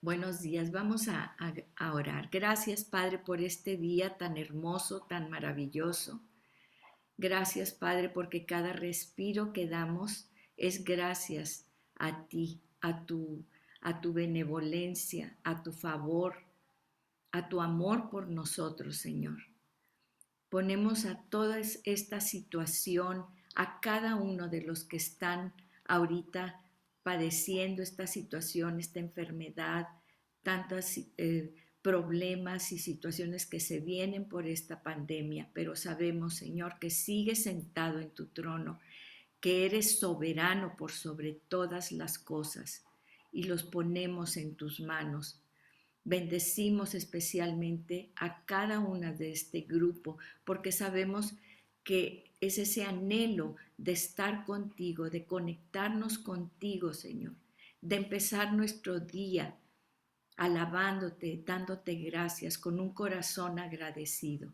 Buenos días, vamos a orar. Gracias, Padre, por este día tan hermoso, tan maravilloso. Gracias, Padre, porque cada respiro que damos es gracias a ti, a tu benevolencia, a tu favor, a tu amor por nosotros, Señor. Ponemos a toda esta situación, a cada uno de los que están ahorita padeciendo esta situación, esta enfermedad, tantos problemas y situaciones que se vienen por esta pandemia, pero sabemos, Señor, que sigues sentado en tu trono, que eres soberano por sobre todas las cosas y los ponemos en tus manos. Bendecimos especialmente a cada una de este grupo porque sabemos que es ese anhelo de estar contigo, de conectarnos contigo, Señor, de empezar nuestro día alabándote, dándote gracias con un corazón agradecido.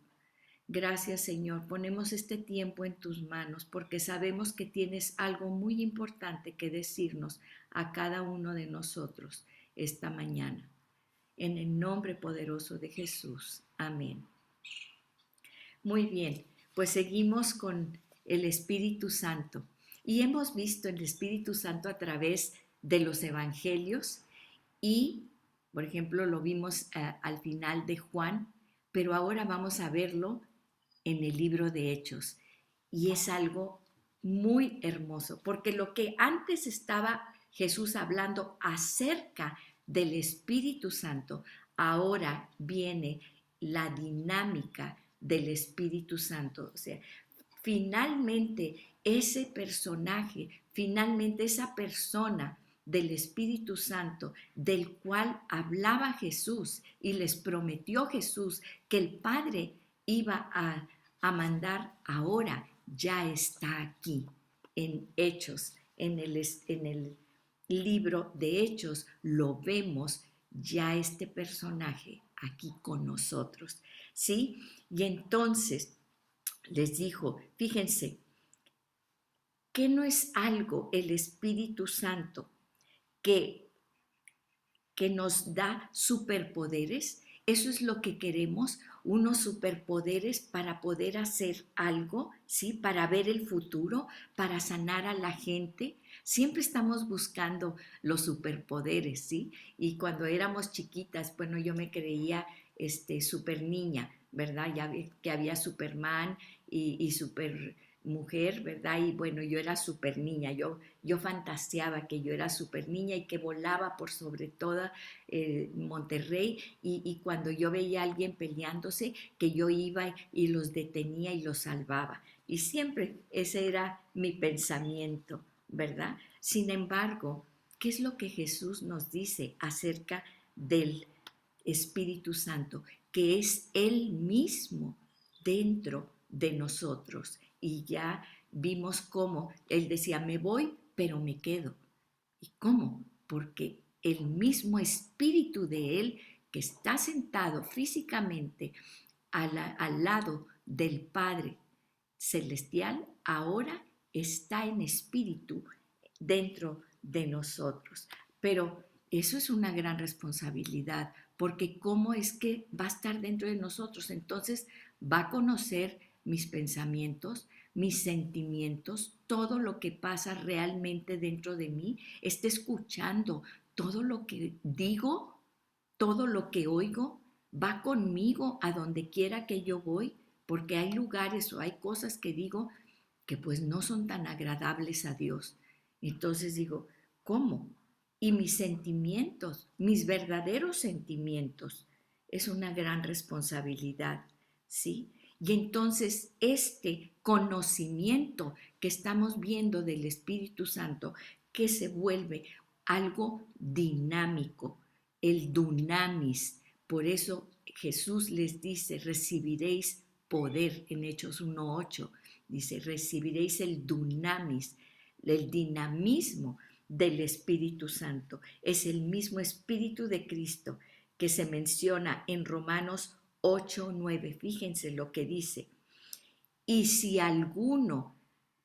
Gracias, Señor. Ponemos este tiempo en tus manos porque sabemos que tienes algo muy importante que decirnos a cada uno de nosotros esta mañana. En el nombre poderoso de Jesús. Amén. Muy bien, pues seguimos con el Espíritu Santo. Y hemos visto el Espíritu Santo a través de los evangelios y, por ejemplo, lo vimos al final de Juan, pero ahora vamos a verlo en el libro de Hechos. Y es algo muy hermoso, porque lo que antes estaba Jesús hablando acerca del Espíritu Santo, ahora viene la dinámica del Espíritu Santo. O sea, finalmente ese personaje, finalmente esa persona del Espíritu Santo, del cual hablaba Jesús y les prometió Jesús que el Padre iba a mandar ahora, ya está aquí en Hechos, en el libro de Hechos, lo vemos ya este personaje aquí con nosotros, ¿sí? Y entonces les dijo, fíjense, que no es algo el Espíritu Santo que, que nos da superpoderes. Eso es lo que queremos, unos superpoderes para poder hacer algo, ¿sí? Para ver el futuro, para sanar a la gente. Siempre estamos buscando los superpoderes, ¿sí? Y cuando éramos chiquitas, bueno, yo me creía super niña, ¿verdad? Ya que había Superman y super mujer, ¿verdad? Y bueno, yo era super niña, yo fantaseaba que yo era super niña y que volaba por sobre toda Monterrey y cuando yo veía a alguien peleándose, que yo iba y los detenía y los salvaba. Y siempre ese era mi pensamiento, ¿verdad? Sin embargo, ¿qué es lo que Jesús nos dice acerca del Espíritu Santo? Que es Él mismo dentro de nosotros. Y ya vimos cómo Él decía, me voy, pero me quedo. ¿Y cómo? Porque el mismo espíritu de Él que está sentado físicamente al lado del Padre Celestial, ahora está en espíritu dentro de nosotros. Pero eso es una gran responsabilidad, porque ¿cómo es que va a estar dentro de nosotros? Entonces va a conocer mis pensamientos, mis sentimientos, todo lo que pasa realmente dentro de mí, está escuchando todo lo que digo, todo lo que oigo, va conmigo a donde quiera que yo voy, porque hay lugares o hay cosas que digo que pues no son tan agradables a Dios. Entonces digo, ¿cómo? Y mis sentimientos, mis verdaderos sentimientos, es una gran responsabilidad, ¿sí? Y entonces este conocimiento que estamos viendo del Espíritu Santo, que se vuelve algo dinámico, el dunamis. Por eso Jesús les dice, recibiréis poder en Hechos 1:8. Dice, recibiréis el dunamis, el dinamismo del Espíritu Santo. Es el mismo Espíritu de Cristo que se menciona en Romanos 8:9. Fíjense lo que dice. Y si alguno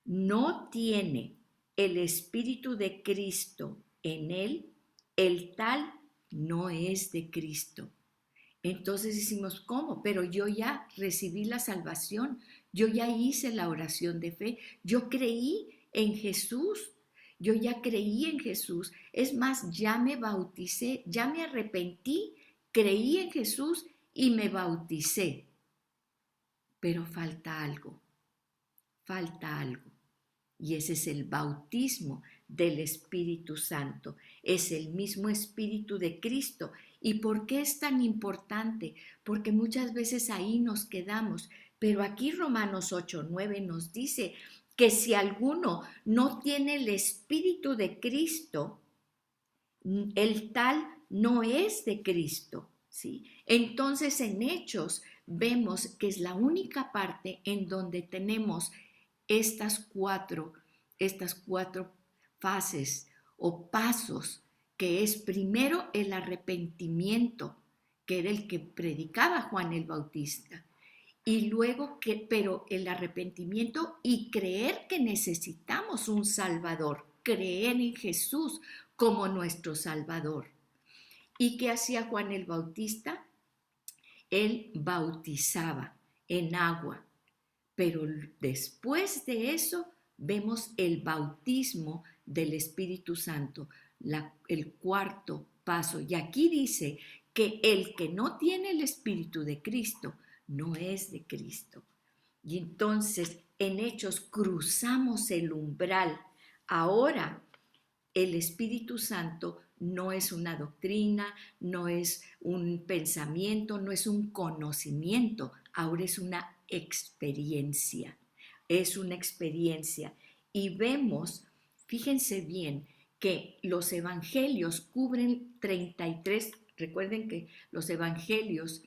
no tiene el Espíritu de Cristo en él, el tal no es de Cristo. Entonces decimos, ¿cómo? Pero yo ya recibí la salvación, yo ya hice la oración de fe, yo creí en Jesús, yo ya creí en Jesús. Es más, ya me bauticé, ya me arrepentí, creí en Jesús y me bauticé. Pero falta algo. Y ese es el bautismo del Espíritu Santo. Es el mismo Espíritu de Cristo. ¿Y por qué es tan importante? Porque muchas veces ahí nos quedamos. Pero aquí Romanos 8:9 nos dice que si alguno no tiene el Espíritu de Cristo, el tal no es de Cristo, ¿sí? Entonces en Hechos vemos que es la única parte en donde tenemos estas cuatro fases o pasos, que es primero el arrepentimiento, que era el que predicaba Juan el Bautista, y luego pero el arrepentimiento y creer que necesitamos un Salvador, creer en Jesús como nuestro Salvador. ¿Y qué hacía Juan el Bautista? Él bautizaba en agua, pero después de eso vemos el bautismo del Espíritu Santo, el cuarto paso. Y aquí dice que el que no tiene el Espíritu de Cristo no es de Cristo. Y entonces en Hechos cruzamos el umbral. Ahora el Espíritu Santo no es una doctrina, no es un pensamiento, no es un conocimiento, ahora es una experiencia. Es una experiencia. Y vemos, fíjense bien, que los evangelios cubren 33, recuerden que los evangelios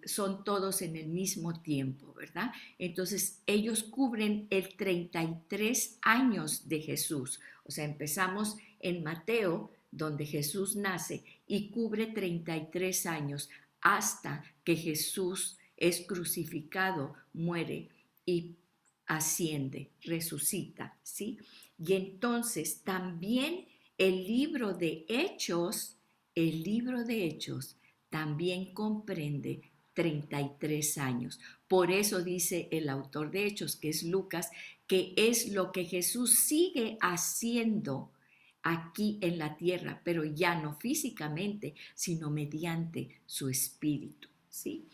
son todos en el mismo tiempo, ¿verdad? Entonces ellos cubren el 33 años de Jesús. O sea, empezamos en Mateo, donde Jesús nace, y cubre 33 años hasta que Jesús es crucificado, muere y asciende, resucita, ¿sí? Y entonces también el libro de Hechos también comprende 33 años. Por eso dice el autor de Hechos, que es Lucas, que es lo que Jesús sigue haciendo aquí en la tierra, pero ya no físicamente, sino mediante su espíritu, ¿sí?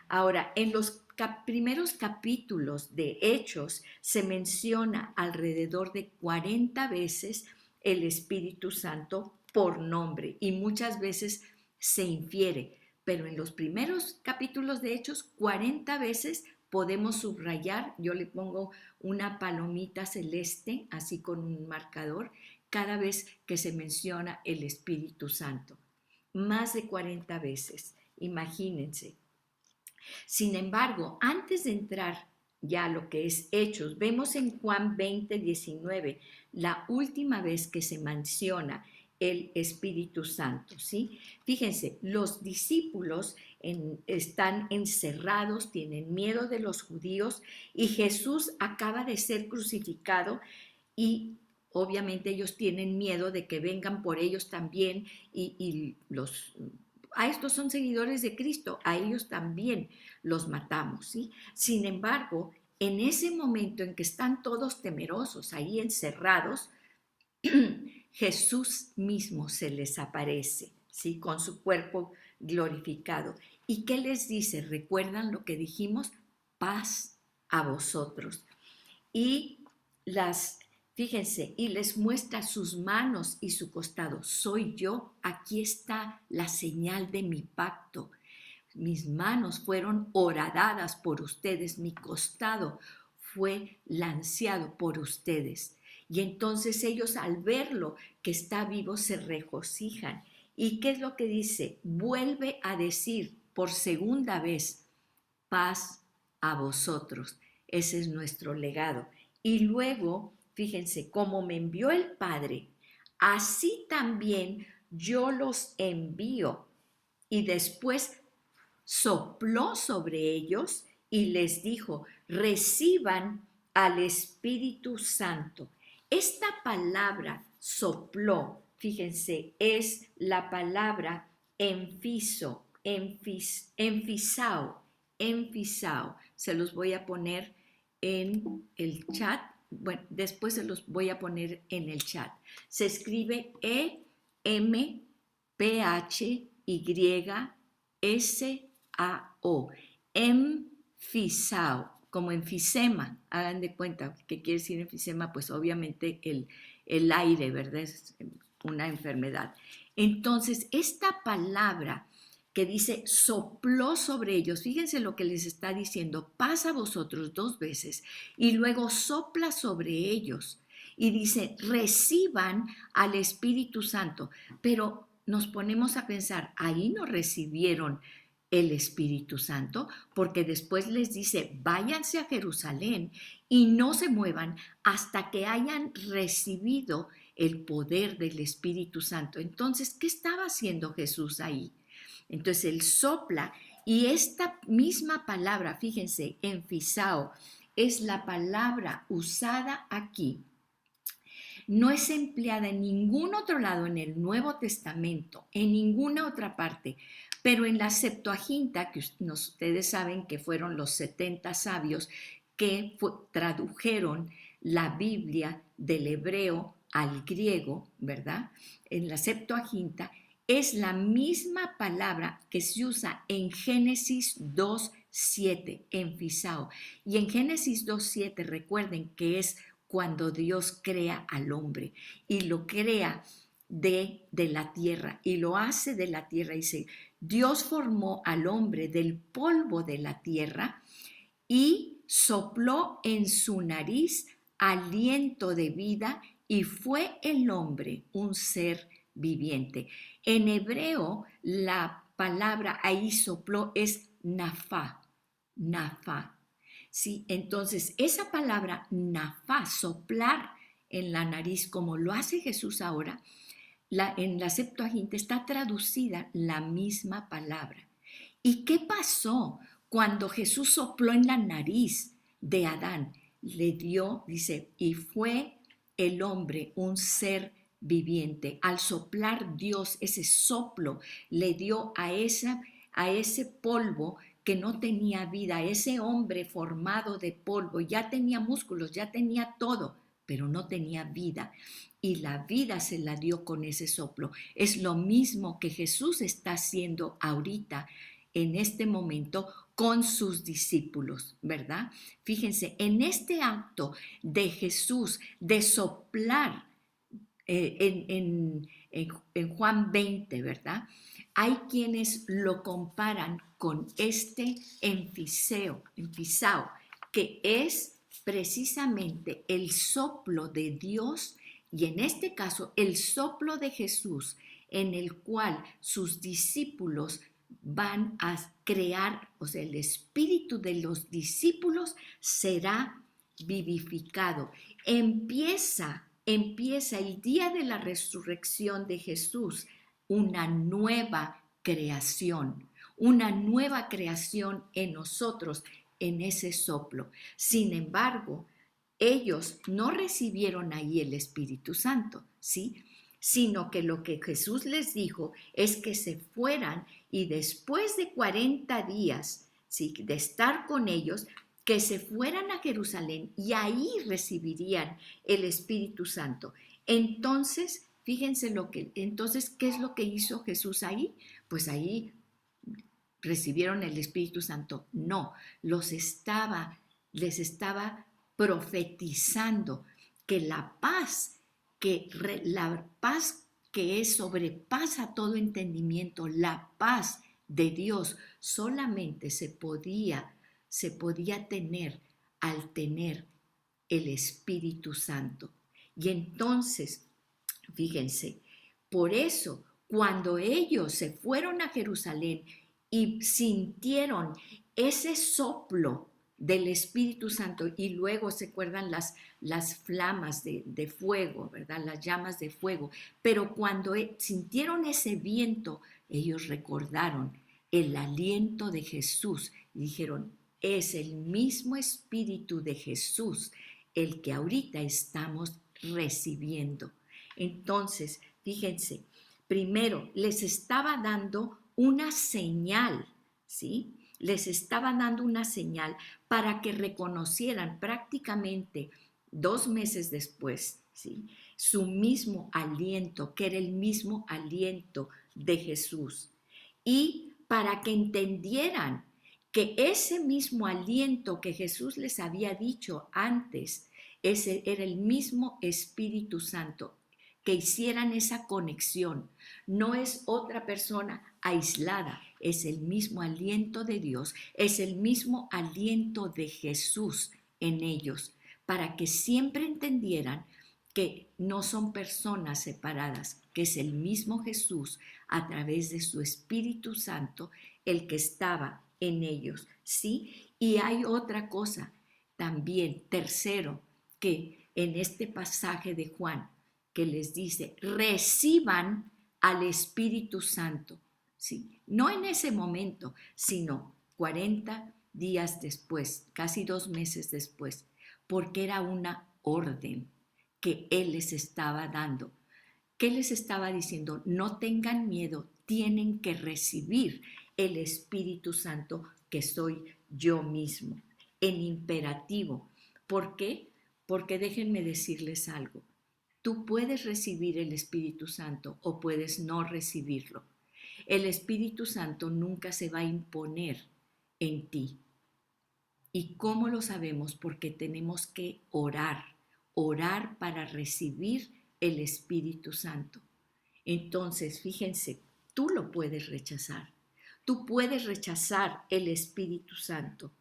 Ahora, en los primeros capítulos de Hechos se menciona alrededor de 40 veces el Espíritu Santo por nombre y muchas veces se infiere, pero en los primeros capítulos de Hechos 40 veces podemos subrayar, yo le pongo una palomita celeste, así con un marcador, cada vez que se menciona el Espíritu Santo. Más de 40 veces, imagínense. Sin embargo, antes de entrar ya a lo que es Hechos, vemos en Juan 20:19 la última vez que se menciona el Espíritu Santo, ¿sí? Fíjense, los discípulos están encerrados, tienen miedo de los judíos y Jesús acaba de ser crucificado y obviamente ellos tienen miedo de que vengan por ellos también y a estos son seguidores de Cristo, a ellos también los matamos, ¿sí? Sin embargo, en ese momento en que están todos temerosos, ahí encerrados, Jesús mismo se les aparece, ¿sí? Con su cuerpo glorificado. ¿Y qué les dice? ¿Recuerdan lo que dijimos? Paz a vosotros. Y fíjense, y les muestra sus manos y su costado. Soy yo, aquí está la señal de mi pacto. Mis manos fueron horadadas por ustedes, mi costado fue lanceado por ustedes. Y entonces ellos al verlo que está vivo se regocijan. ¿Y qué es lo que dice? Vuelve a decir por segunda vez, paz a vosotros. Ese es nuestro legado. Y luego, fíjense, como me envió el Padre, así también yo los envío. Y después sopló sobre ellos y les dijo, reciban al Espíritu Santo. Esta palabra sopló, fíjense, es la palabra enfiso, enfisao, enfisao. Se los voy a poner en el chat. Bueno, después se los voy a poner en el chat. Se escribe Emphysao, enfisao, como enfisema. Hagan de cuenta, ¿qué quiere decir enfisema? Pues obviamente el aire, ¿verdad? Es una enfermedad. Entonces, esta palabra que dice sopló sobre ellos, fíjense lo que les está diciendo, pasa a vosotros 2 veces y luego sopla sobre ellos y dice, reciban al Espíritu Santo. Pero nos ponemos a pensar, ahí no recibieron el Espíritu Santo, porque después les dice, váyanse a Jerusalén y no se muevan hasta que hayan recibido el poder del Espíritu Santo. Entonces, ¿qué estaba haciendo Jesús ahí? Entonces, él sopla y esta misma palabra, fíjense, enfisao, es la palabra usada aquí. No es empleada en ningún otro lado en el Nuevo Testamento, en ninguna otra parte, pero en la Septuaginta, que ustedes saben que fueron los 70 sabios que tradujeron la Biblia del hebreo al griego, ¿verdad? En la Septuaginta es la misma palabra que se usa en Génesis 2:7, enfisao. Y en Génesis 2:7 recuerden que es cuando Dios crea al hombre y lo crea de la tierra y lo hace de la tierra. Dice, Dios formó al hombre del polvo de la tierra y sopló en su nariz aliento de vida y fue el hombre un ser viviente. En hebreo la palabra ahí sopló es nafá, nafá. Sí, entonces esa palabra nafá, soplar en la nariz, como lo hace Jesús ahora, en la Septuaginta está traducida la misma palabra. ¿Y qué pasó cuando Jesús sopló en la nariz de Adán? Le dio, dice, y fue el hombre un ser viviente. Al soplar Dios, ese soplo le dio a ese polvo que no tenía vida, ese hombre formado de polvo, ya tenía músculos, ya tenía todo, pero no tenía vida. Y la vida se la dio con ese soplo. Es lo mismo que Jesús está haciendo ahorita, en este momento, con sus discípulos, ¿verdad? Fíjense, en este acto de Jesús de soplar en Juan 20, ¿verdad? Hay quienes lo comparan con este enfisao, que es precisamente el soplo de Dios y en este caso el soplo de Jesús en el cual sus discípulos van a crear, o sea, el espíritu de los discípulos será vivificado. Empieza el día de la resurrección de Jesús una nueva creación en nosotros, en ese soplo. Sin embargo, ellos no recibieron ahí el Espíritu Santo, ¿sí? Sino que lo que Jesús les dijo es que se fueran y después de 40 días, ¿sí?, de estar con ellos, que se fueran a Jerusalén y ahí recibirían el Espíritu Santo. Entonces, fíjense entonces, ¿qué es lo que hizo Jesús ahí? Pues ahí recibieron el Espíritu Santo. No, les estaba profetizando que la paz que sobrepasa todo entendimiento, la paz de Dios solamente se podía tener al tener el Espíritu Santo. Y entonces, fíjense, por eso cuando ellos se fueron a Jerusalén y sintieron ese soplo del Espíritu Santo y luego se acuerdan las flamas de fuego, ¿verdad? Las llamas de fuego. Pero cuando sintieron ese viento, ellos recordaron el aliento de Jesús y dijeron, es el mismo Espíritu de Jesús el que ahorita estamos recibiendo. Entonces, fíjense, primero les estaba dando una señal, ¿sí? Les estaba dando una señal para que reconocieran prácticamente 2 meses después, ¿sí? Su mismo aliento, que era el mismo aliento de Jesús. Y para que entendieran que ese mismo aliento que Jesús les había dicho antes, ese era el mismo Espíritu Santo, que hicieran esa conexión. No es otra persona aislada, es el mismo aliento de Dios, es el mismo aliento de Jesús en ellos, para que siempre entendieran que no son personas separadas, que es el mismo Jesús a través de su Espíritu Santo el que estaba en ellos, ¿sí? Y hay otra cosa también, tercero, que en este pasaje de Juan, que les dice, reciban al Espíritu Santo, ¿sí? No en ese momento, sino 40 días después, casi 2 meses después, porque era una orden que Él les estaba dando. ¿Qué les estaba diciendo? No tengan miedo, tienen que recibir el Espíritu Santo que soy yo mismo, en imperativo. ¿Por qué? Porque déjenme decirles algo. Tú puedes recibir el Espíritu Santo o puedes no recibirlo. El Espíritu Santo nunca se va a imponer en ti. ¿Y cómo lo sabemos? Porque tenemos que orar para recibir el Espíritu Santo. Entonces, fíjense, tú lo puedes rechazar. Tú puedes rechazar el Espíritu Santo.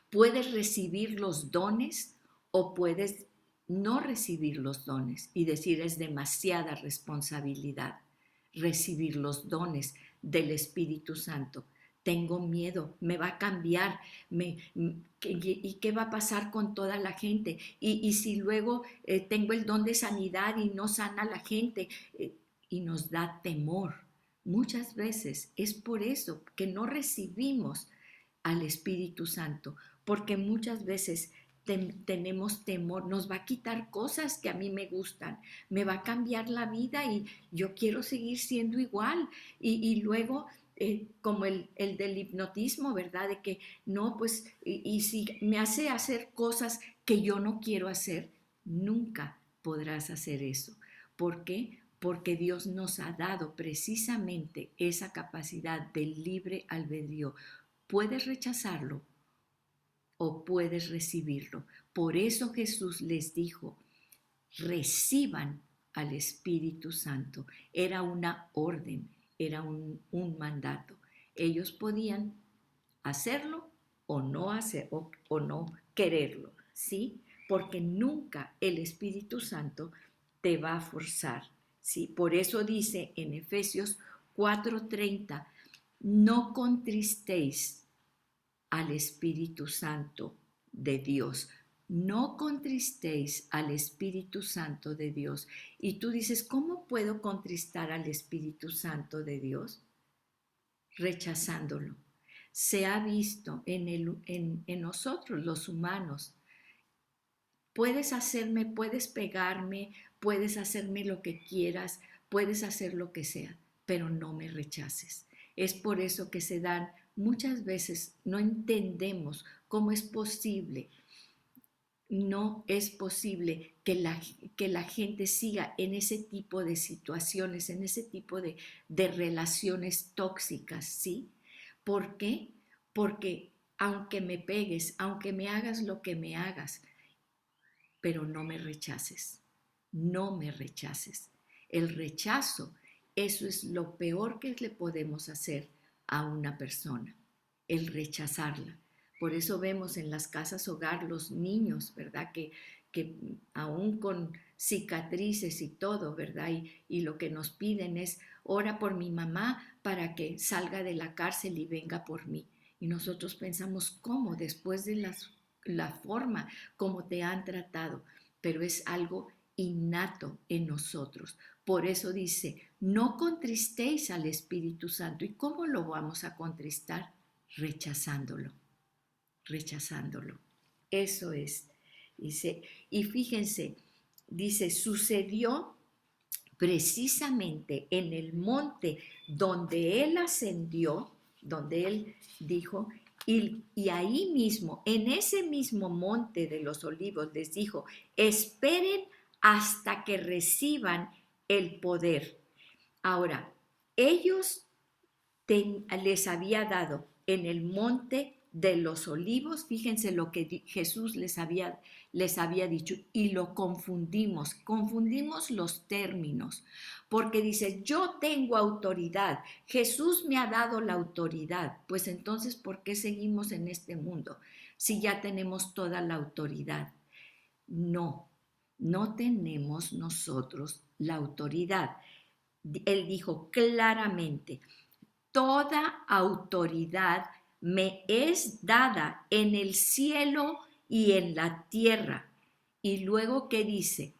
Puedes recibir los dones o puedes no recibir los dones y decir es demasiada responsabilidad recibir los dones del Espíritu Santo. Tengo miedo, me va a cambiar, ¿y qué va a pasar con toda la gente? Y si luego tengo el don de sanidad y no sana a la gente, y nos da temor. Muchas veces es por eso que no recibimos al Espíritu Santo, porque muchas veces tenemos temor, nos va a quitar cosas que a mí me gustan, me va a cambiar la vida y yo quiero seguir siendo igual. Y luego, como el del hipnotismo, ¿verdad? De que no, pues, y si me hace hacer cosas que yo no quiero hacer, nunca podrás hacer eso. ¿Por qué? Porque Dios nos ha dado precisamente esa capacidad del libre albedrío. Puedes rechazarlo o puedes recibirlo. Por eso Jesús les dijo, reciban al Espíritu Santo. Era una orden, era un mandato. Ellos podían hacerlo o no hacer o no quererlo, ¿sí? Porque nunca el Espíritu Santo te va a forzar, ¿sí? Por eso dice en Efesios 4:30, no contristéis al Espíritu Santo de Dios. No contristéis al Espíritu Santo de Dios. Y tú dices, ¿cómo puedo contristar al Espíritu Santo de Dios? Rechazándolo. Se ha visto en nosotros, los humanos. Puedes pegarme, puedes hacerme lo que quieras, puedes hacer lo que sea, pero no me rechaces. Es por eso que se dan, muchas veces no entendemos cómo es posible, no es posible que la gente siga en ese tipo de situaciones, en ese tipo de relaciones tóxicas, ¿sí? ¿Por qué? Porque aunque me pegues, aunque me hagas lo que me hagas, pero no me rechaces, no me rechaces. El rechazo, eso es lo peor que le podemos hacer a una persona, el rechazarla. Por eso vemos en las casas hogar los niños, ¿verdad? Que aún con cicatrices y todo, ¿verdad? Y lo que nos piden es, ora por mi mamá para que salga de la cárcel y venga por mí. Y nosotros pensamos, ¿cómo? Después de la forma como te han tratado, pero es algo innato en nosotros. Por eso dice, no contristéis al Espíritu Santo. ¿Y cómo lo vamos a contristar? Rechazándolo, rechazándolo. Eso es. Dice, y fíjense, dice, sucedió precisamente en el monte donde él ascendió, donde él dijo, y ahí mismo, en ese mismo monte de los olivos, les dijo, esperen hasta que reciban el poder. Ahora, ellos les había dado en el monte de los olivos, fíjense lo que Jesús les había dicho y lo confundimos los términos, porque dice, yo tengo autoridad, Jesús me ha dado la autoridad, pues entonces, ¿por qué seguimos en este mundo si ya tenemos toda la autoridad? No, no tenemos nosotros la autoridad. Él dijo claramente, toda autoridad me es dada en el cielo y en la tierra. Y luego, ¿qué dice?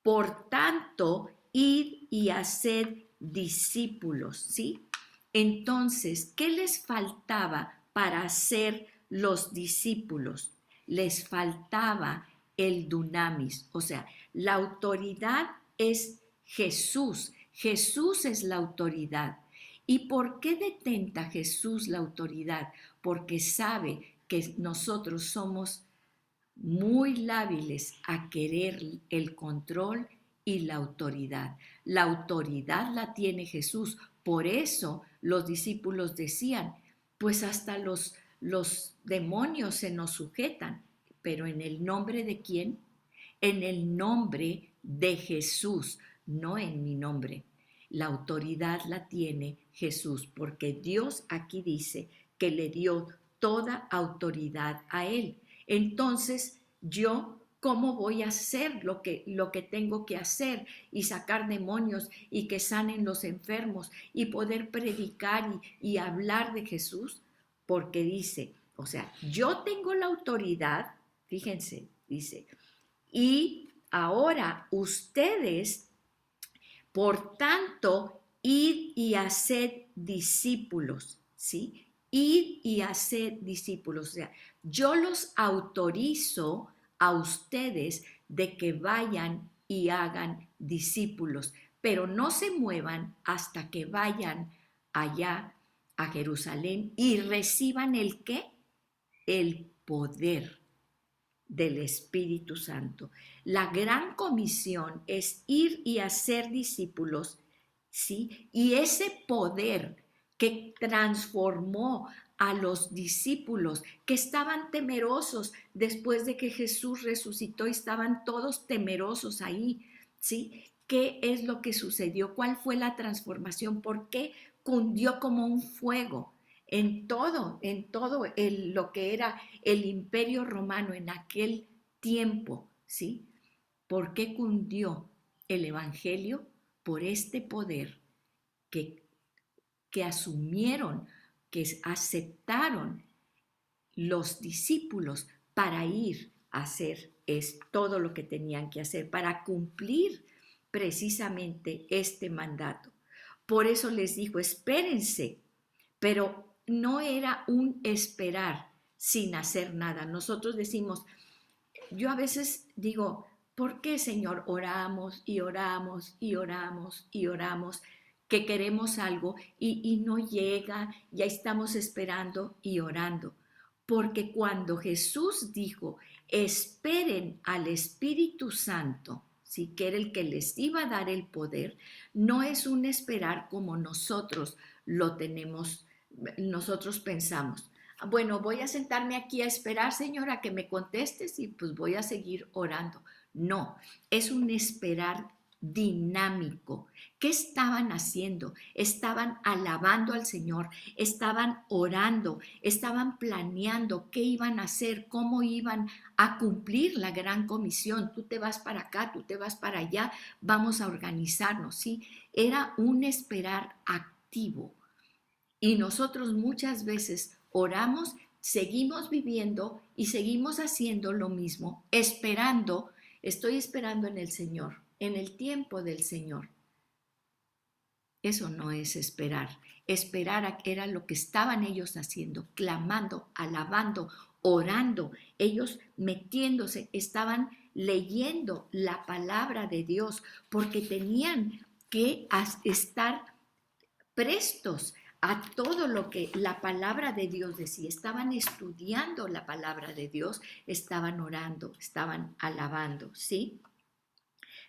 Por tanto, id y haced discípulos, ¿sí? Entonces, ¿qué les faltaba para ser los discípulos? Les faltaba el dunamis, o sea, la autoridad es Jesús. Jesús es la autoridad. ¿Y por qué detenta Jesús la autoridad? Porque sabe que nosotros somos muy lábiles a querer el control y la autoridad. La autoridad la tiene Jesús. Por eso los discípulos decían, pues hasta los demonios se nos sujetan. Pero ¿en el nombre de quién? En el nombre de Jesús, no en mi nombre. La autoridad la tiene Jesús, porque Dios aquí dice que le dio toda autoridad a él. Entonces, yo, ¿cómo voy a hacer lo que tengo que hacer y sacar demonios y que sanen los enfermos y poder predicar y hablar de Jesús? Porque dice, o sea, yo tengo la autoridad, fíjense, dice, y ahora ustedes, por tanto, id y haced discípulos, ¿sí? Id y haced discípulos. O sea, yo los autorizo a ustedes de que vayan y hagan discípulos, pero no se muevan hasta que vayan allá a Jerusalén y reciban el ¿qué? El poder del Espíritu Santo. La gran comisión es ir y hacer discípulos, ¿sí? Y ese poder que transformó a los discípulos que estaban temerosos después de que Jesús resucitó, estaban todos temerosos ahí, ¿sí? ¿Qué es lo que sucedió? ¿Cuál fue la transformación? ¿Por qué cundió como un fuego? En todo lo que era el imperio romano en aquel tiempo, ¿sí? ¿Por qué cundió el evangelio? Por este poder que, que asumieron, que aceptaron los discípulos para ir a hacer todo lo que tenían que hacer, para cumplir precisamente este mandato. Por eso les dijo, espérense, pero no era un esperar sin hacer nada. Nosotros decimos, yo a veces digo, ¿por qué, Señor, oramos y oramos y oramos y oramos que queremos algo y no llega, ya estamos esperando y orando? Porque cuando Jesús dijo, esperen al Espíritu Santo, ¿sí? Que era el que les iba a dar el poder, no es un esperar como nosotros lo tenemos, nosotros pensamos. Bueno, voy a sentarme aquí a esperar, Señora, que me contestes y pues voy a seguir orando. No, es un esperar dinámico. ¿Qué estaban haciendo? Estaban alabando al Señor, estaban orando, estaban planeando qué iban a hacer, cómo iban a cumplir la gran comisión. Tú te vas para acá, tú te vas para allá, vamos a organizarnos, ¿sí? Era un esperar activo. Y nosotros muchas veces oramos, seguimos viviendo y seguimos haciendo lo mismo, esperando, estoy esperando en el Señor, en el tiempo del Señor. Eso no es esperar. Esperar era lo que estaban ellos haciendo, clamando, alabando, orando, ellos metiéndose, estaban leyendo la palabra de Dios porque tenían que estar prestos a todo lo que la palabra de Dios decía. Estaban estudiando la palabra de Dios, estaban orando, estaban alabando, ¿sí?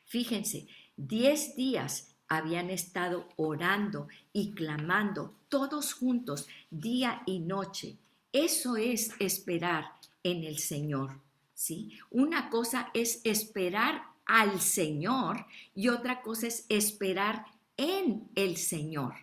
Fíjense, 10 días habían estado orando y clamando todos juntos, día y noche. Eso es esperar en el Señor, ¿sí? Una cosa es esperar al Señor y otra cosa es esperar en el Señor,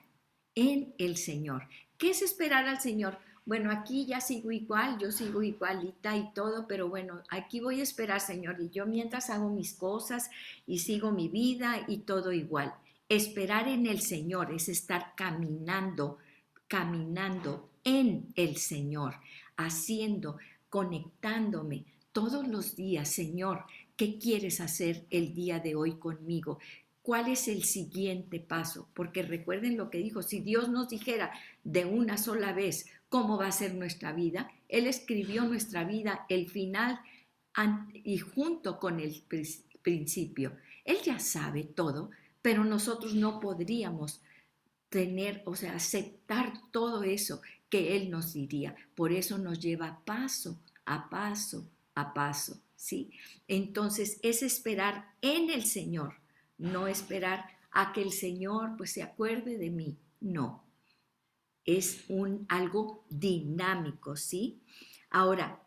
en el Señor. ¿Qué es esperar al Señor? Bueno, aquí ya sigo igual, yo sigo igualita y todo, pero bueno, aquí voy a esperar, Señor, y yo mientras hago mis cosas y sigo mi vida y todo igual. Esperar en el Señor es estar caminando, caminando en el Señor, haciendo, conectándome todos los días, Señor, ¿qué quieres hacer el día de hoy conmigo? ¿Cuál es el siguiente paso? Porque recuerden lo que dijo, si Dios nos dijera de una sola vez cómo va a ser nuestra vida, Él escribió nuestra vida, el final y junto con el principio. Él ya sabe todo, pero nosotros no podríamos tener, o sea, aceptar todo eso que Él nos diría. Por eso nos lleva paso a paso a paso, ¿sí? Entonces es esperar en el Señor, no esperar a que el Señor pues se acuerde de mí, no. Es algo dinámico, ¿sí? Ahora,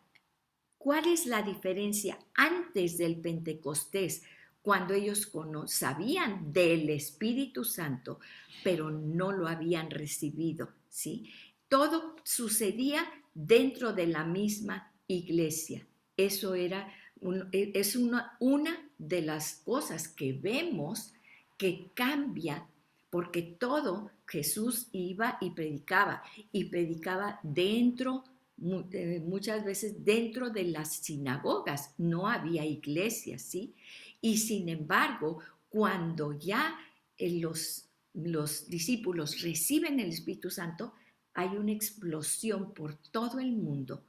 ¿cuál es la diferencia antes del Pentecostés? Cuando ellos sabían del Espíritu Santo, pero no lo habían recibido, ¿sí? Todo sucedía dentro de la misma iglesia. Eso es una de las cosas que vemos que cambia, porque todo Jesús iba y predicaba dentro muchas veces dentro de las sinagogas, no había iglesias, ¿sí? Y sin embargo, cuando ya los discípulos reciben el Espíritu Santo, hay una explosión por todo el mundo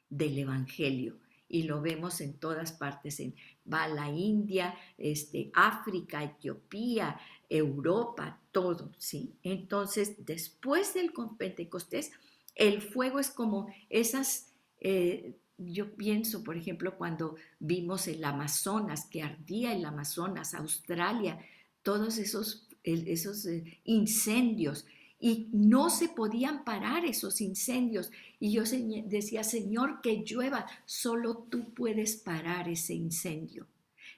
del Evangelio. Y lo vemos en todas partes, va a la India, África, Etiopía, Europa, todo, ¿sí? Entonces, después del Pentecostés, el fuego es como esas, yo pienso, por ejemplo, cuando vimos el Amazonas, que ardía el Amazonas, Australia, todos esos incendios, y no se podían parar esos incendios. Y yo decía, Señor, que llueva, solo tú puedes parar ese incendio.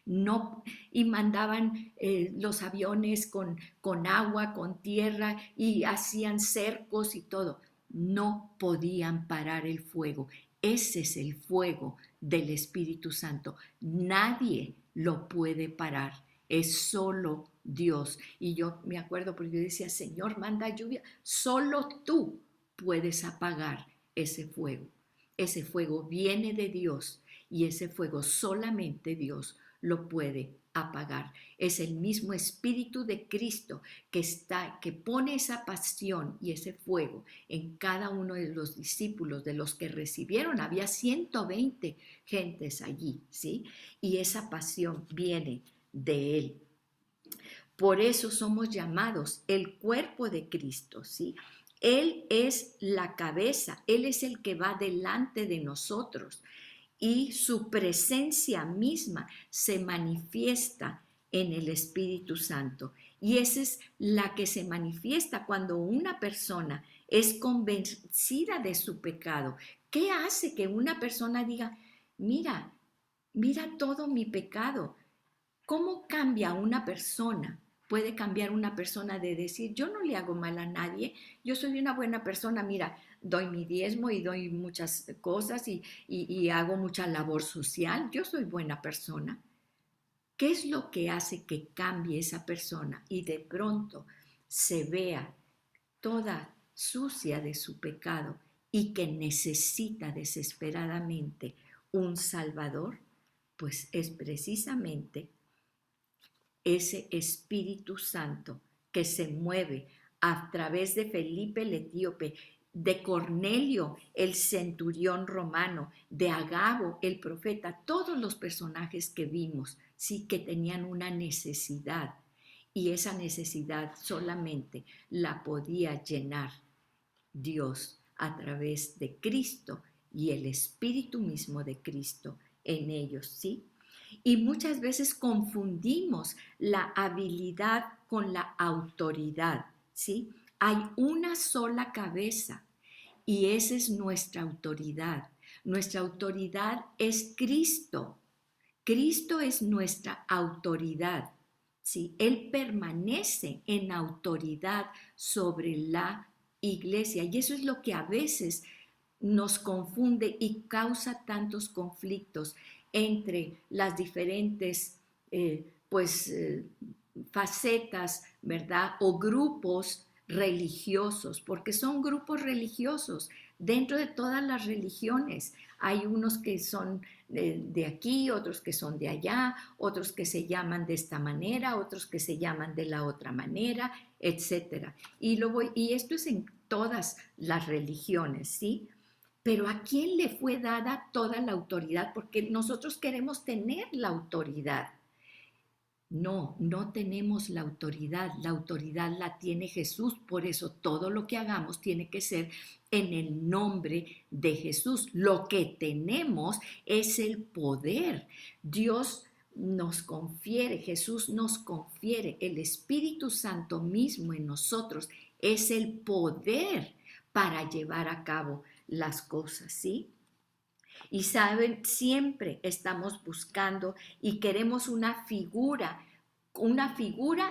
No, y mandaban los aviones con agua, con tierra, y hacían cercos y todo. No podían parar el fuego. Ese es el fuego del Espíritu Santo. Nadie lo puede parar. Es solo Dios. Y yo me acuerdo porque yo decía, Señor, manda lluvia. Solo tú puedes apagar ese fuego. Ese fuego viene de Dios y ese fuego solamente Dios lo puede apagar. Es el mismo Espíritu de Cristo que pone esa pasión y ese fuego en cada uno de los discípulos, de los que recibieron. Había 120 gentes allí, ¿sí? Y esa pasión viene de Él. Por eso somos llamados el cuerpo de Cristo, ¿sí? Él es la cabeza, Él es el que va delante de nosotros y su presencia misma se manifiesta en el Espíritu Santo. Y esa es la que se manifiesta cuando una persona es convencida de su pecado. ¿Qué hace que una persona diga, mira, mira todo mi pecado? ¿Cómo cambia una persona? Puede cambiar una persona de decir, yo no le hago mal a nadie, yo soy una buena persona, mira, doy mi diezmo y doy muchas cosas y hago mucha labor social, yo soy buena persona. ¿Qué es lo que hace que cambie esa persona y de pronto se vea toda sucia de su pecado y que necesita desesperadamente un Salvador? Pues es precisamente ese Espíritu Santo que se mueve a través de Felipe el etíope, de Cornelio el centurión romano, de Agabo el profeta, todos los personajes que vimos, sí que tenían una necesidad. y esa necesidad solamente la podía llenar Dios a través de Cristo y el Espíritu mismo de Cristo en ellos, ¿sí? Y muchas veces confundimos la habilidad con la autoridad, ¿sí? Hay una sola cabeza y esa es nuestra autoridad. Nuestra autoridad es Cristo. Cristo es nuestra autoridad, ¿sí? Él permanece en autoridad sobre la iglesia y eso es lo que a veces nos confunde y causa tantos conflictos entre las diferentes facetas, ¿verdad? O grupos religiosos, porque son grupos religiosos. Dentro de todas las religiones hay unos que son de aquí, otros que son de allá, otros que se llaman de esta manera, otros que se llaman de la otra manera, etcétera. Y esto es en todas las religiones, ¿sí? Pero ¿a quién le fue dada toda la autoridad? Porque nosotros queremos tener la autoridad. No, no tenemos la autoridad la tiene Jesús, por eso todo lo que hagamos tiene que ser en el nombre de Jesús. Lo que tenemos es el poder. Dios nos confiere, Jesús nos confiere, el Espíritu Santo mismo en nosotros es el poder para llevar a cabo las cosas, ¿sí? Y saben, siempre estamos buscando y queremos una figura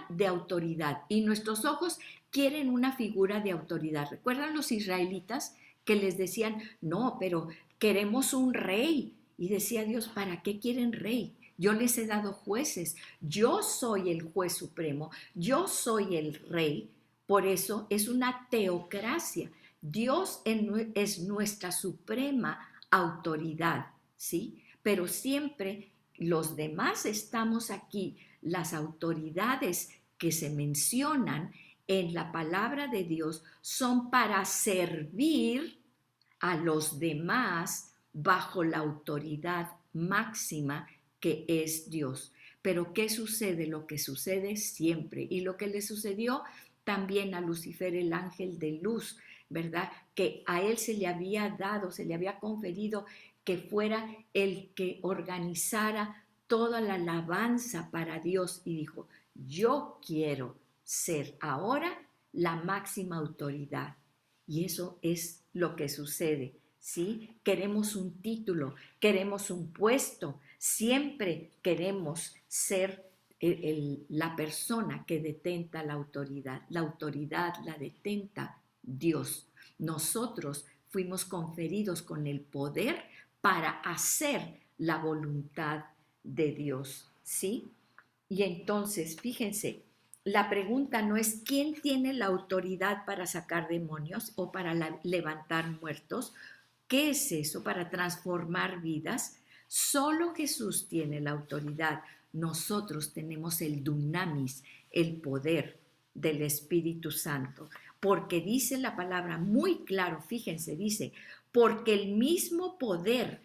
de autoridad. Y nuestros ojos quieren una figura de autoridad. ¿Recuerdan los israelitas que les decían, no, pero queremos un rey? Y decía Dios, ¿para qué quieren rey? Yo les he dado jueces, yo soy el juez supremo, yo soy el rey, por eso es una teocracia. Dios es nuestra suprema autoridad, ¿sí? Pero siempre los demás estamos aquí, las autoridades que se mencionan en la palabra de Dios son para servir a los demás bajo la autoridad máxima que es Dios. Pero ¿qué sucede? Lo que sucede siempre y lo que le sucedió también a Lucifer, el ángel de luz, ¿verdad? Que a él se le había dado, se le había conferido que fuera el que organizara toda la alabanza para Dios y dijo, yo quiero ser ahora la máxima autoridad. Y eso es lo que sucede, ¿sí? Queremos un título, queremos un puesto, siempre queremos ser la persona que detenta la autoridad. La autoridad la detenta Dios. Nosotros fuimos conferidos con el poder para hacer la voluntad de Dios, ¿sí? Y entonces, fíjense, la pregunta no es quién tiene la autoridad para sacar demonios o para levantar muertos. ¿Qué es eso? Para transformar vidas. Solo Jesús tiene la autoridad. Nosotros tenemos el dunamis, el poder del Espíritu Santo. Porque dice la palabra muy claro, fíjense, dice, porque el mismo poder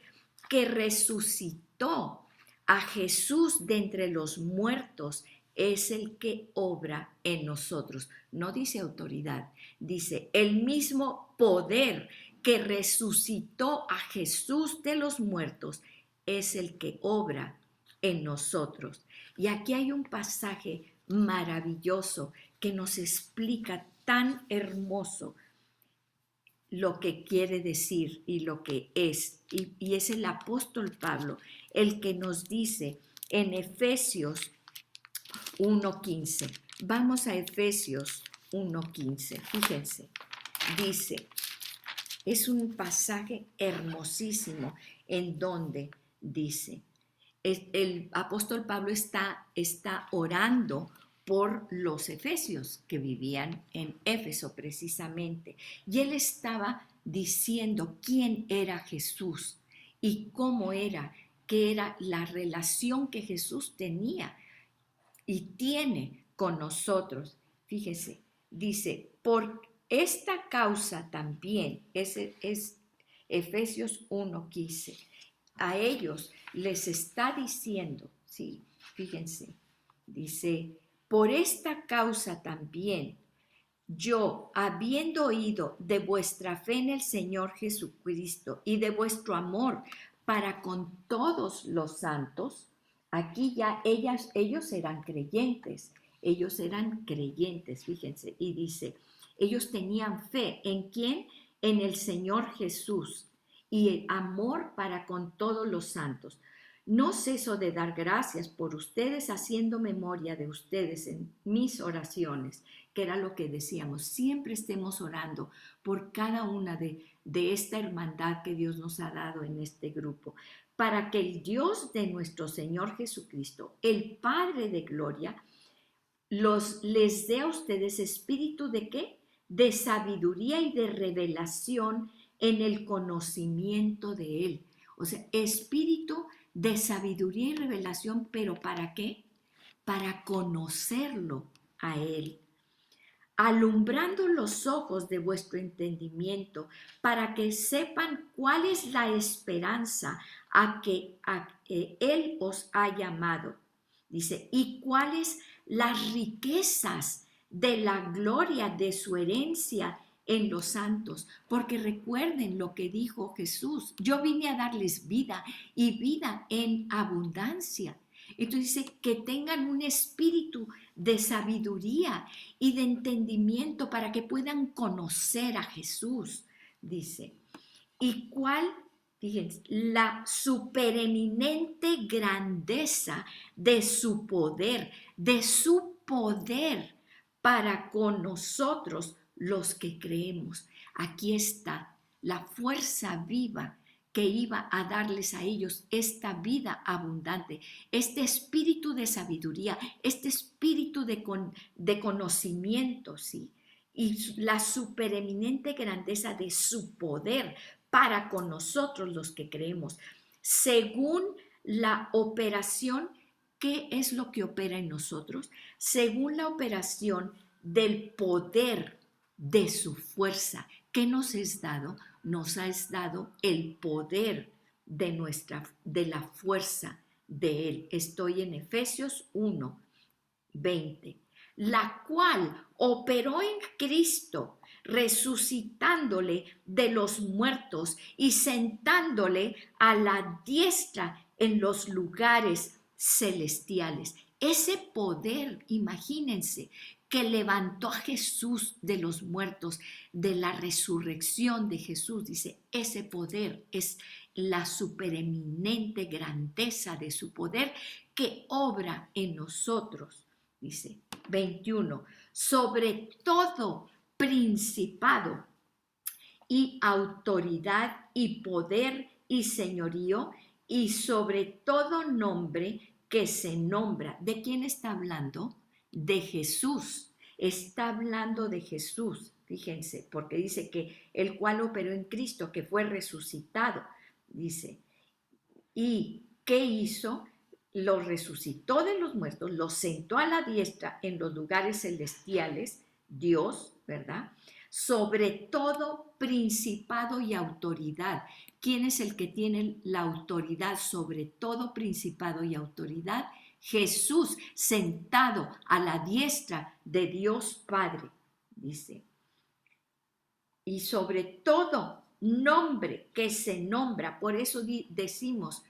que resucitó a Jesús de entre los muertos es el que obra en nosotros. No dice autoridad, dice el mismo poder que resucitó a Jesús de los muertos es el que obra en nosotros. Y aquí hay un pasaje maravilloso que nos explica tan hermoso lo que quiere decir y lo que es. Y es el apóstol Pablo el que nos dice en Efesios 1:15. Vamos a Efesios 1:15. Fíjense, dice, es un pasaje hermosísimo en donde dice, el apóstol Pablo está orando por los efesios que vivían en Éfeso precisamente. Y él estaba diciendo quién era Jesús y cómo era, qué era la relación que Jesús tenía y tiene con nosotros. Fíjese, dice, por esta causa también, es Efesios 1:15, a ellos les está diciendo, sí, fíjense, dice, por esta causa también, yo, habiendo oído de vuestra fe en el Señor Jesucristo y de vuestro amor para con todos los santos, aquí ya ellos eran creyentes, fíjense, y dice, ellos tenían fe, ¿en quién? En el Señor Jesús y el amor para con todos los santos. No ceso de dar gracias por ustedes, haciendo memoria de ustedes en mis oraciones, que era lo que decíamos, siempre estemos orando por cada una de esta hermandad que Dios nos ha dado en este grupo, para que el Dios de nuestro Señor Jesucristo, el Padre de gloria, les dé a ustedes espíritu de ¿qué? De sabiduría y de revelación en el conocimiento de Él. O sea, espíritu de sabiduría y revelación, pero ¿para qué? Para conocerlo a Él, alumbrando los ojos de vuestro entendimiento, para que sepan cuál es la esperanza a que Él os ha llamado. Dice, y cuáles las riquezas de la gloria de su herencia en los santos, porque recuerden lo que dijo Jesús, yo vine a darles vida y vida en abundancia. Entonces dice que tengan un espíritu de sabiduría y de entendimiento para que puedan conocer a Jesús, dice. ¿Y cuál? Fíjense, la supereminente grandeza de su poder para con nosotros los que creemos. Aquí está la fuerza viva que iba a darles a ellos esta vida abundante, este espíritu de sabiduría, este espíritu de conocimiento, ¿sí? Y la supereminente grandeza de su poder para con nosotros los que creemos, según la operación. ¿Qué es lo que opera en nosotros? Según la operación del poder de su fuerza. ¿Qué nos es dado? Nos has dado el poder de la fuerza de Él. Estoy en Efesios 1:20, la cual operó en Cristo, resucitándole de los muertos y sentándole a la diestra en los lugares celestiales. Ese poder, imagínense, que levantó a Jesús de los muertos, de la resurrección de Jesús, dice, ese poder es la supereminente grandeza de su poder que obra en nosotros, dice 21, sobre todo principado y autoridad y poder y señorío y sobre todo nombre que se nombra. ¿De quién está hablando? De Jesús. Está hablando de Jesús, fíjense, porque dice que el cual operó en Cristo, que fue resucitado, dice. ¿Y qué hizo? Lo resucitó de los muertos, lo sentó a la diestra en los lugares celestiales, Dios, ¿verdad? Sobre todo principado y autoridad. ¿Quién es el que tiene la autoridad sobre todo principado y autoridad? Jesús, sentado a la diestra de Dios Padre, dice. Y sobre todo nombre que se nombra, por eso decimos,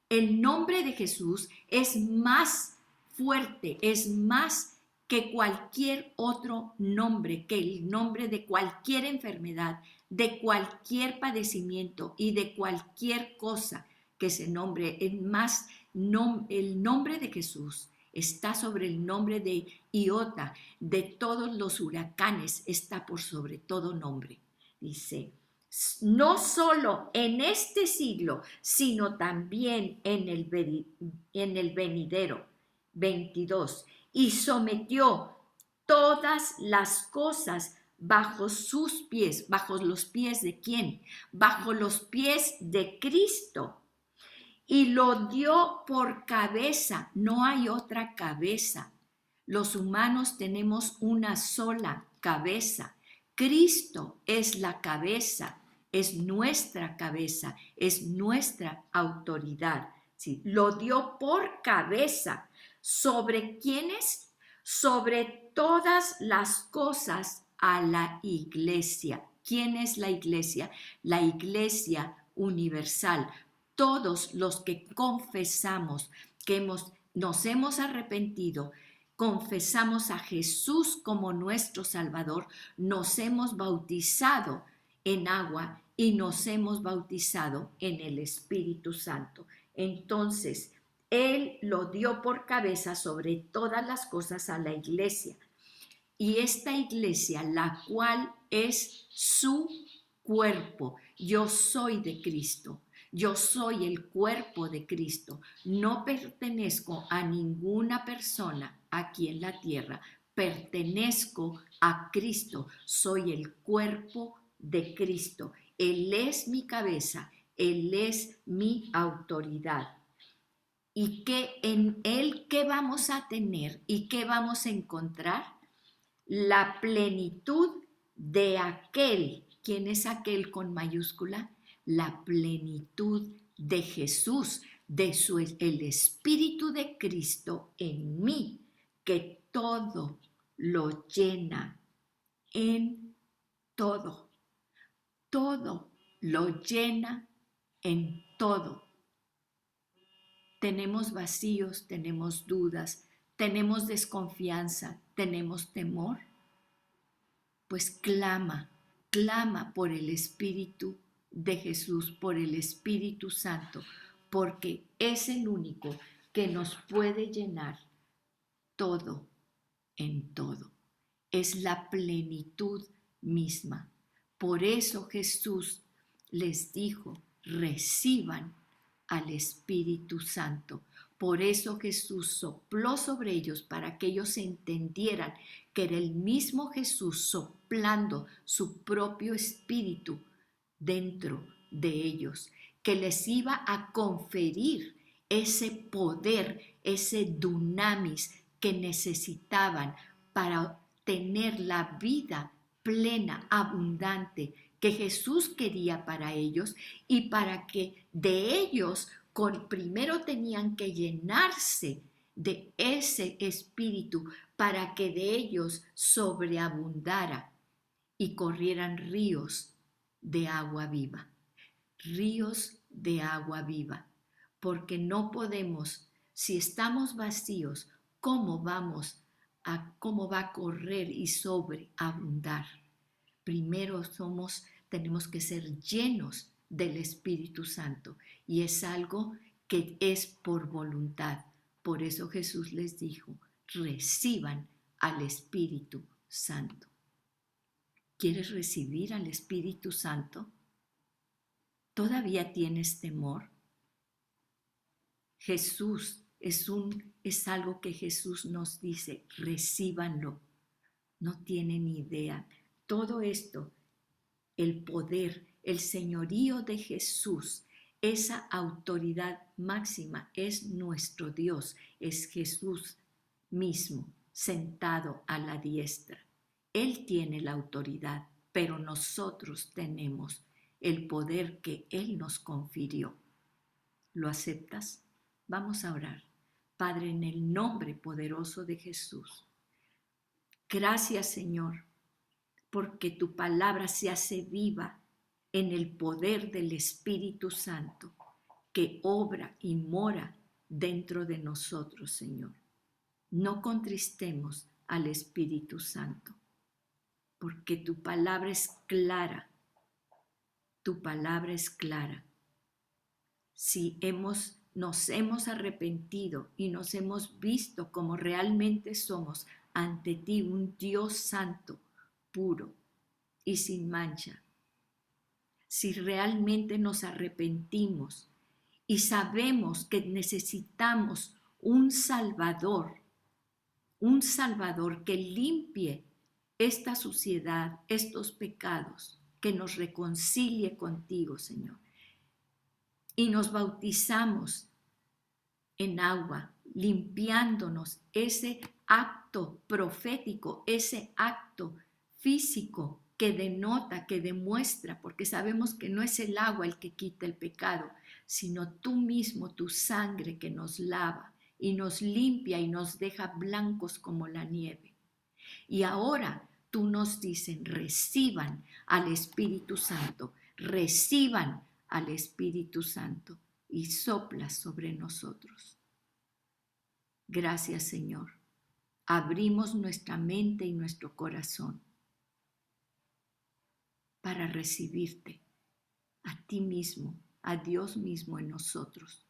el nombre de Jesús es más fuerte, es más que cualquier otro nombre, que el nombre de cualquier enfermedad, de cualquier padecimiento y de cualquier cosa que se nombre. Es más, el nombre de Jesús está sobre el nombre de Iota, de todos los huracanes, está por sobre todo nombre. Dice, no solo en este siglo, sino también en el venidero. 22. Y sometió todas las cosas bajo sus pies. ¿Bajo los pies de quién? Bajo los pies de Cristo. Y lo dio por cabeza. No hay otra cabeza. Los humanos tenemos una sola cabeza. Cristo es la cabeza, es nuestra cabeza, es nuestra autoridad. ¿Sí? Lo dio por cabeza. ¿Sobre quiénes? sobre todas las cosas a la iglesia. ¿Quién es la iglesia? La iglesia universal. Todos los que confesamos que nos hemos arrepentido, confesamos a Jesús como nuestro Salvador, nos hemos bautizado en agua y nos hemos bautizado en el Espíritu Santo. Entonces, Él lo dio por cabeza sobre todas las cosas a la iglesia. Y esta iglesia, la cual es su cuerpo, yo soy de Cristo. Yo soy el cuerpo de Cristo. No pertenezco a ninguna persona aquí en la tierra. Pertenezco a Cristo. Soy el cuerpo de Cristo. Él es mi cabeza. Él es mi autoridad. ¿Y qué en Él qué vamos a tener y qué vamos a encontrar? La plenitud de aquel. ¿Quién es aquel con mayúscula? La plenitud de Jesús, el Espíritu de Cristo en mí, que todo lo llena en todo. Todo lo llena en todo. Tenemos vacíos, tenemos dudas, tenemos desconfianza, tenemos temor. Pues clama por el Espíritu de Jesús, por el Espíritu Santo, porque es el único que nos puede llenar todo en todo. Es la plenitud misma. Por eso Jesús les dijo, reciban al Espíritu Santo. Por eso Jesús sopló sobre ellos para que ellos entendieran que era el mismo Jesús soplando su propio espíritu dentro de ellos, que les iba a conferir ese poder, ese dunamis que necesitaban para tener la vida plena, abundante, que Jesús quería para ellos y para que de ellos primero tenían que llenarse de ese espíritu para que de ellos sobreabundara y corrieran ríos de agua viva, ríos de agua viva, porque no podemos, si estamos vacíos, ¿cómo va a correr y sobreabundar? Primero tenemos que ser llenos del Espíritu Santo y es algo que es por voluntad. Por eso Jesús les dijo, reciban al Espíritu Santo. ¿Quieres recibir al Espíritu Santo? ¿Todavía tienes temor? Jesús es algo que Jesús nos dice, recíbanlo. No tienen idea. Todo esto, el poder, el señorío de Jesús, esa autoridad máxima es nuestro Dios, es Jesús mismo sentado a la diestra. Él tiene la autoridad, pero nosotros tenemos el poder que Él nos confirió. ¿Lo aceptas? Vamos a orar. Padre, en el nombre poderoso de Jesús, gracias, Señor, porque tu palabra se hace viva en el poder del Espíritu Santo que obra y mora dentro de nosotros, Señor. No contristemos al Espíritu Santo, porque tu palabra es clara. Tu palabra es clara. Si nos hemos arrepentido y nos hemos visto como realmente somos ante ti, un Dios santo, puro y sin mancha, si realmente nos arrepentimos y sabemos que necesitamos un Salvador que limpie esta suciedad, estos pecados, que nos reconcilie contigo, Señor. Y nos bautizamos en agua, limpiándonos, ese acto profético, ese acto físico que denota, que demuestra, porque sabemos que no es el agua el que quita el pecado, sino tú mismo, tu sangre que nos lava y nos limpia y nos deja blancos como la nieve. Y ahora tú nos dices, reciban al Espíritu Santo, reciban al Espíritu Santo y sopla sobre nosotros. Gracias, Señor. Abrimos nuestra mente y nuestro corazón para recibirte, a ti mismo, a Dios mismo en nosotros.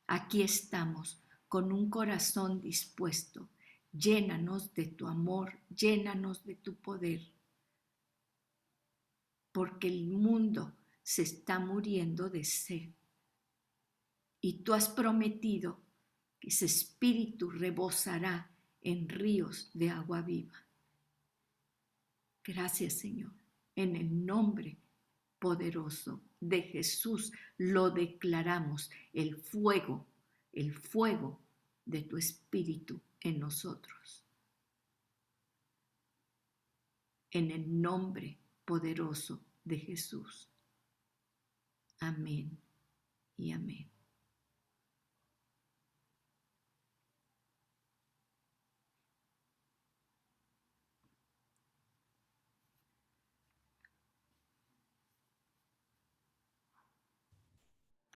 Aquí estamos con un corazón dispuesto. Llénanos de tu amor, llénanos de tu poder, porque el mundo se está muriendo de sed. Y tú has prometido que ese espíritu rebosará en ríos de agua viva. Gracias, Señor. En el nombre poderoso de Jesús lo declaramos, el fuego de tu espíritu en nosotros. En el nombre poderoso de Jesús. Amén y amén.